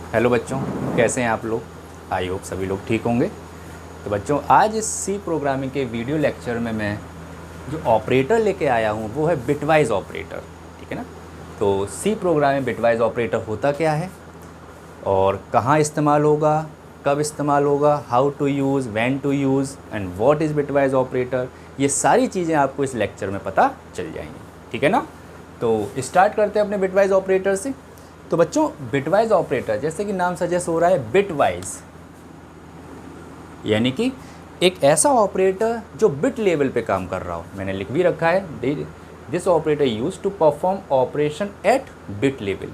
Hello बच्चों, कैसे हैं आप लोग। आई होप सभी लोग ठीक होंगे। तो बच्चों, आज इस सी प्रोग्रामिंग के वीडियो लेक्चर में मैं जो ऑपरेटर लेके आया हूँ वो है बिटवाइज ऑपरेटर। ठीक है ना। तो सी प्रोग्रामिंग बिटवाइज ऑपरेटर होता क्या है और कहाँ इस्तेमाल होगा, कब इस्तेमाल होगा, how to use, when to use and what is bitwise operator, ये सारी चीज़ें आपको इस लेक्चर में पता चल जाएंगी। ठीक है ना। तो स्टार्ट करते हैं अपने बिटवाइज ऑपरेटर से। तो बच्चों, बिटवाइज ऑपरेटर जैसे कि नाम सजेस्ट हो रहा है बिटवाइज, यानी कि एक ऐसा ऑपरेटर जो बिट लेवल पे काम कर रहा हो। मैंने लिख भी रखा है, this operator use to perform operation at bit level.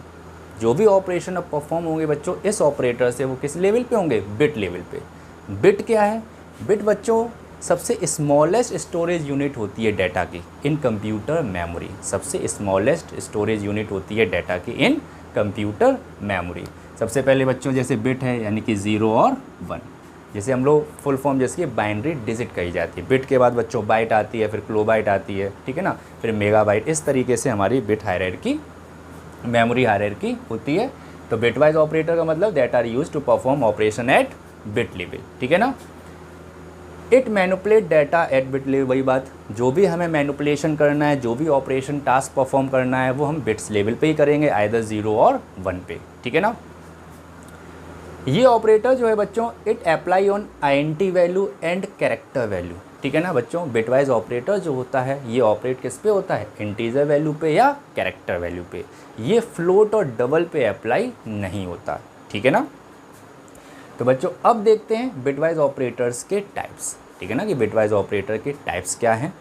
जो भी ऑपरेशन अब परफॉर्म होंगे बच्चों इस ऑपरेटर से, वो किस लेवल पे होंगे, बिट लेवल पे। बिट क्या है? बिट बच्चों सबसे स्मॉलेस्ट स्टोरेज यूनिट होती है डाटा की इन कंप्यूटर मेमोरी। सबसे स्मॉलेस्ट स्टोरेज यूनिट होती है डाटा की इन कंप्यूटर मेमोरी। सबसे पहले बच्चों जैसे बिट है यानी कि 0 और 1, जैसे हम लोग फुल फॉर्म जैसे कि बाइनरी डिजिट कही जाती है। बिट के बाद बच्चों बाइट आती है, फिर किलोबाइट आती है, ठीक है ना, फिर मेगाबाइट। इस तरीके से हमारी बिट हायरार्की, मेमोरी हायरार्की होती है। तो बिटवाइज ऑपरेटर का मतलब that are use to perform operation at bit level. ठीक है ना। It manipulate data at bit level, वही बात, जो भी हमें मैनुपुलेशन करना है, जो भी ऑपरेशन टास्क परफॉर्म करना है वो हम बिट्स लेवल पे ही करेंगे, आइदर 0 और 1 पे। ठीक है ना। ये ऑपरेटर जो है बच्चों, it apply on INT value and character value. ठीक है ना बच्चों, बिटवाइज ऑपरेटर जो होता है ये ऑपरेट किस पे होता है, इंटीजर वैल्यू पे या कैरेक्टर वैल्यू पे। ये फ्लोट और डबल पे अप्लाई नहीं होता। ठीक है ना। तो बच्चों अब देखते हैं बिटवाइज ऑपरेटर्स के टाइप्स। ठीक है ना, कि बिटवाइज ऑपरेटर के टाइप्स क्या हैं।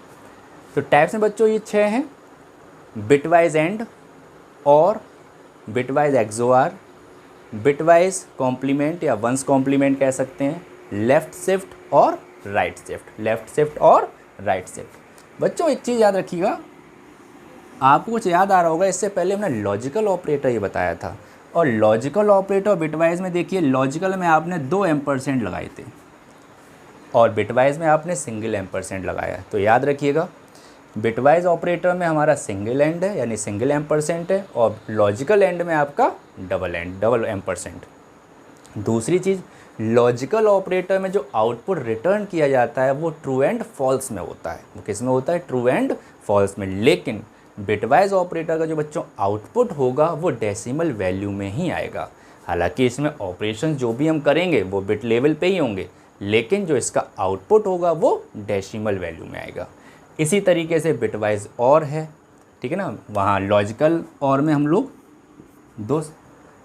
तो टाइप्स में बच्चों ये 6 हैं। बिटवाइज एंड, और बिटवाइज एक्सोआर, बिटवाइज कॉम्प्लीमेंट या वंस कॉम्प्लीमेंट कह सकते हैं, लेफ़्ट शिफ्ट और राइट शिफ्ट, लेफ़्ट शिफ्ट और राइट शिफ्ट। बच्चों एक चीज़ याद रखिएगा, आपको कुछ याद आ रहा होगा, इससे पहले हमने लॉजिकल ऑपरेटर ये बताया था। और लॉजिकल ऑपरेटर बिटवाइज में देखिए, लॉजिकल में आपने 2 एम्परसेंट लगाए थे और बिटवाइज में आपने सिंगल एम्परसेंट लगाया है। तो याद रखिएगा, बिटवाइज ऑपरेटर में हमारा सिंगल एंड है यानी सिंगल एम्परसेंट है, और लॉजिकल एंड में आपका डबल एंड, डबल एम्परसेंट। दूसरी चीज़, लॉजिकल ऑपरेटर में जो आउटपुट रिटर्न किया जाता है वो ट्रू एंड फॉल्स में होता है। वो किस में होता है, ट्रू एंड फॉल्स में। लेकिन बिटवाइज ऑपरेटर का जो बच्चों आउटपुट होगा वो डेसिमल वैल्यू में ही आएगा। हालांकि इसमें ऑपरेशन जो भी हम करेंगे वो बिट लेवल पे ही होंगे, लेकिन जो इसका आउटपुट होगा वो डेसिमल वैल्यू में आएगा। इसी तरीके से बिटवाइज और है, ठीक है ना। वहाँ लॉजिकल और में हम लोग 2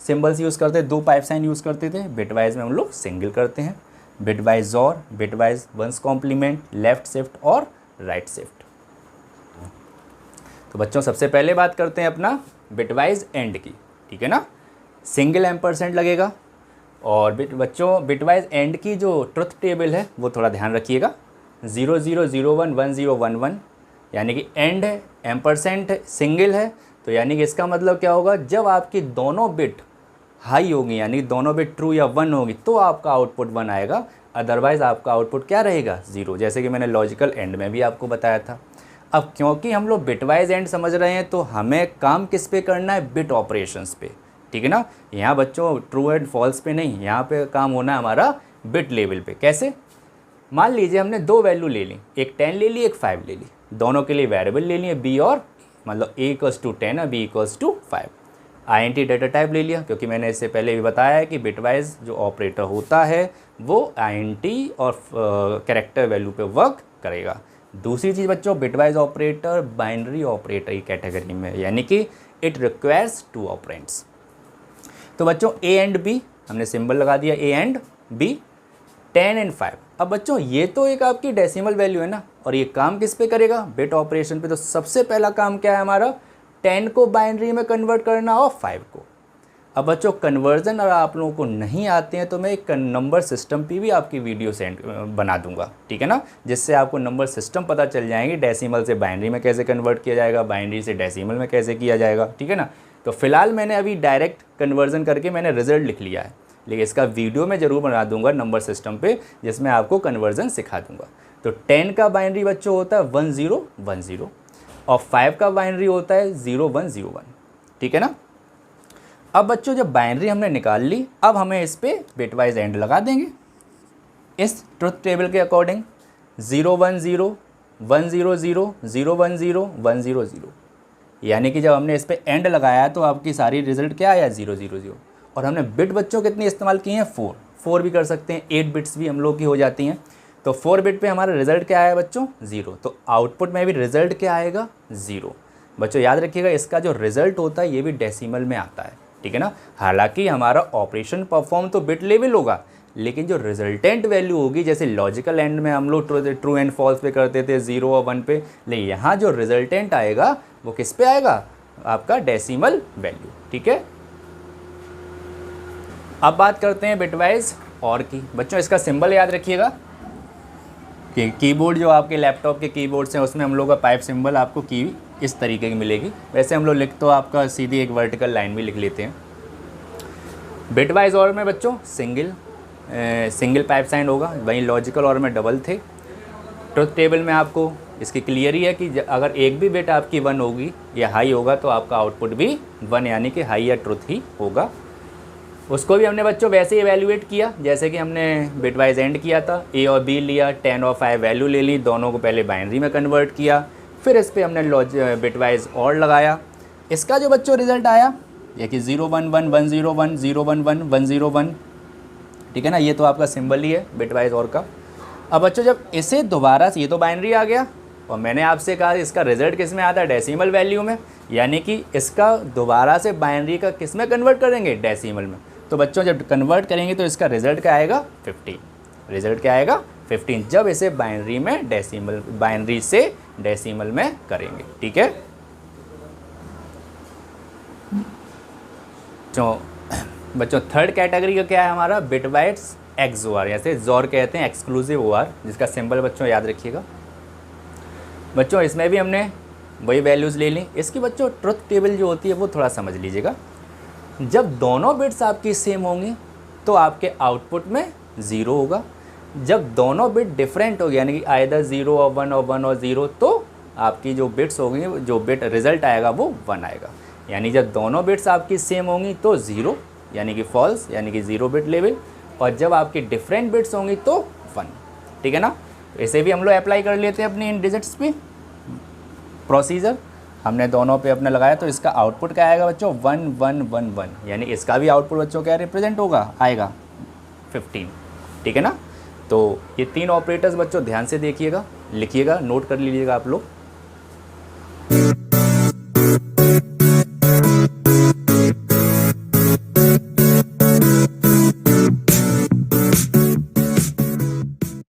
सिंबल्स यूज़ करते हैं, 2 पाइप साइन यूज़ करते थे। बिटवाइज में हम लोग सिंगल करते हैं। बिटवाइज और, bitwise one's complement, left shift और राइट शिफ्ट। तो बच्चों सबसे पहले बात करते हैं अपना बिटवाइज एंड की। ठीक है ना। सिंगल एम्परसेंट लगेगा। और बच्चों बिटवाइज एंड की जो ट्रुथ टेबल है वो थोड़ा ध्यान रखिएगा, 0 0 0 1 1 0 1 1, यानी कि एंड है, एम्परसेंट सिंगल है। तो यानी कि इसका मतलब क्या होगा, जब आपकी दोनों बिट हाई होगी यानी दोनों बिट ट्रू या 1 होगी तो आपका आउटपुट 1 आएगा, अदरवाइज़ आपका आउटपुट क्या रहेगा, 0, जैसे कि मैंने लॉजिकल एंड में भी आपको बताया था। अब क्योंकि हम लोग बिटवाइज एंड समझ रहे हैं तो हमें काम किस पे करना है, बिट ऑपरेशंस पे। ठीक है ना। यहाँ बच्चों ट्रू एंड फॉल्स पे नहीं, यहाँ पे काम होना है हमारा बिट लेवल पे। कैसे, मान लीजिए हमने 2 वैल्यू ले ली, एक 10 ले ली, एक 5 ले ली, दोनों के लिए वेरिएबल ले लिए बी और, मतलब a इक्वल्स टू 10 और b equals to 5। INT data type ले लिया, क्योंकि मैंने इससे पहले भी बताया है कि बिटवाइज जो ऑपरेटर होता है वो आईएनटी और कैरेक्टर वैल्यू पे वर्क करेगा। दूसरी चीज़ बच्चों, बिटवाइज ऑपरेटर बाइनरी ऑपरेटर की कैटेगरी में, यानी कि इट रिक्वायर्स 2 ऑपरेंड्स। तो बच्चों ए एंड बी हमने सिंबल लगा दिया, ए एंड बी, 10 एंड 5। अब बच्चों ये तो एक आपकी डेसिमल वैल्यू है ना, और ये काम किस पे करेगा, बिट ऑपरेशन पे। तो सबसे पहला काम क्या है हमारा, 10 को बाइनरी में कन्वर्ट करना और 5 को। अब बच्चों कन्वर्जन अगर आप लोगों को नहीं आते हैं तो मैं एक नंबर सिस्टम पे भी आपकी वीडियो सेंड बना दूंगा। ठीक है ना, जिससे आपको नंबर सिस्टम पता चल जाएंगे, डेसिमल से बाइनरी में कैसे कन्वर्ट किया जाएगा, बाइनरी से डेसिमल में कैसे किया जाएगा। ठीक है ना। तो फिलहाल मैंने अभी डायरेक्ट कन्वर्जन करके मैंने रिजल्ट लिख लिया है, लेकिन इसका वीडियो मैं ज़रूर बना दूंगा नंबर सिस्टम पे, जिसमें आपको कन्वर्जन सिखा दूंगा। तो 10 का बाइनरी बच्चों होता है 1 0 1 0, और 5 का बाइनरी होता है 0 1 0 1। ठीक है ना। अब बच्चों जब बाइनरी हमने निकाल ली, अब हमें इस पर बिटवाइज एंड लगा देंगे इस ट्रुथ टेबल के अकॉर्डिंग। 0 1 0 1 0 0 0 1 0 1 0 0, यानी कि जब हमने इस पर एंड लगाया तो आपकी सारी रिजल्ट क्या आया 0 0 0। और हमने बिट बच्चों कितनी इस्तेमाल की हैं 4 भी कर सकते हैं, 8 बिट्स भी हम लोग की हो जाती हैं। तो 4 बिट पे हमारा रिजल्ट क्या आया बच्चों 0, तो आउटपुट में भी रिजल्ट क्या आएगा 0। बच्चों याद रखिएगा इसका जो रिजल्ट होता है ये भी डेसिमल में आता है, ठीक है ना। हालांकि हमारा ऑपरेशन परफॉर्म तो बिट लेवल होगा, लेकिन जो रिजल्टेंट वैल्यू होगी, जैसे लॉजिकल एंड में हम लोग ट्रू एंड फॉल्स पे करते थे 0 और 1 पे, लेकिन यहाँ जो रिजल्टेंट आएगा वो किस पे आएगा, आपका डेसिमल वैल्यू, ठीक है। अब बात करते हैं बिटवाइज और की। बच्चों इसका सिंबल याद रखिएगा कि कीबोर्ड जो आपके लैपटॉप के कीबोर्ड्स हैं उसमें हम लोग का पाइप सिंबल आपको की इस तरीके की मिलेगी। वैसे हम लोग लिख तो आपका सीधी एक वर्टिकल लाइन भी लिख लेते हैं। बिटवाइज और में बच्चों सिंगल पाइप साइन होगा, वहीं लॉजिकल और में डबल थे। ट्रुथ टेबल में आपको इसकी क्लियर ही है कि अगर एक भी बिट आपकी 1 होगी या हाई होगा तो आपका आउटपुट भी 1 यानी कि हाई या ट्रुथ ही होगा। उसको भी हमने बच्चों वैसे ही एवेल्यूएट किया जैसे कि हमने बिटवाइज एंड किया था। ए और बी लिया, 10 और 5 वैल्यू ले ली, दोनों को पहले बाइनरी में कन्वर्ट किया, फिर इस पर हमने बिटवाइज और लगाया। इसका जो बच्चों रिजल्ट आया ये कि 0 1 1 1 0 1 0 1 1 1 0 1, ठीक है ना। ये तो आपका सिंबल ही है बिटवाइज और का। अब बच्चों जब इसे दोबारा से, ये तो बाइनरी आ गया और मैंने आपसे कहा इसका रिजल्ट किस में आता है डेसिमल वैल्यू में, यानी कि इसका दोबारा से बाइनरी का किस में कन्वर्ट करेंगे डेसिमल में। तो बच्चों जब कन्वर्ट करेंगे तो इसका रिजल्ट क्या आएगा 15। रिजल्ट क्या आएगा 15 जब इसे बाइनरी से डेसिमल में करेंगे, ठीक है। तो बच्चों थर्ड कैटेगरी का क्या है हमारा बिटवाइज XOR, जैसे जोर कहते हैं एक्सक्लूसिव OR, जिसका सिंबल बच्चों याद रखिएगा। बच्चों इसमें भी हमने वही वैल्यूज़ ले ली। इसकी बच्चों ट्रुथ टेबल जो होती है वो थोड़ा समझ लीजिएगा। जब दोनों बिट्स आपकी सेम होंगी तो आपके आउटपुट में 0 होगा। जब दोनों बिट डिफरेंट होगी यानी कि आइदर 0 और 1 और 1 और 0, तो आपकी जो बिट्स होंगी, जो बिट रिजल्ट आएगा वो 1 आएगा। यानी जब दोनों बिट्स आपकी सेम होंगी तो 0 यानी कि फॉल्स, यानी कि 0 बिट लेवल, और जब आपकी डिफरेंट बिट्स होंगी तो 1, ठीक है ना। इसे भी हम लोग अप्लाई कर लेते हैं अपनी इन डिजिट्स पे प्रोसीजर। हमने दोनों पे अपने लगाया तो इसका आउटपुट क्या आएगा बच्चों 1 1 1 1, यानी इसका भी आउटपुट बच्चों क्या रिप्रेजेंट होगा आएगा 15, ठीक है ना। तो ये 3 ऑपरेटर्स बच्चों ध्यान से देखिएगा, लिखिएगा, नोट कर लीजिएगा आप लोग।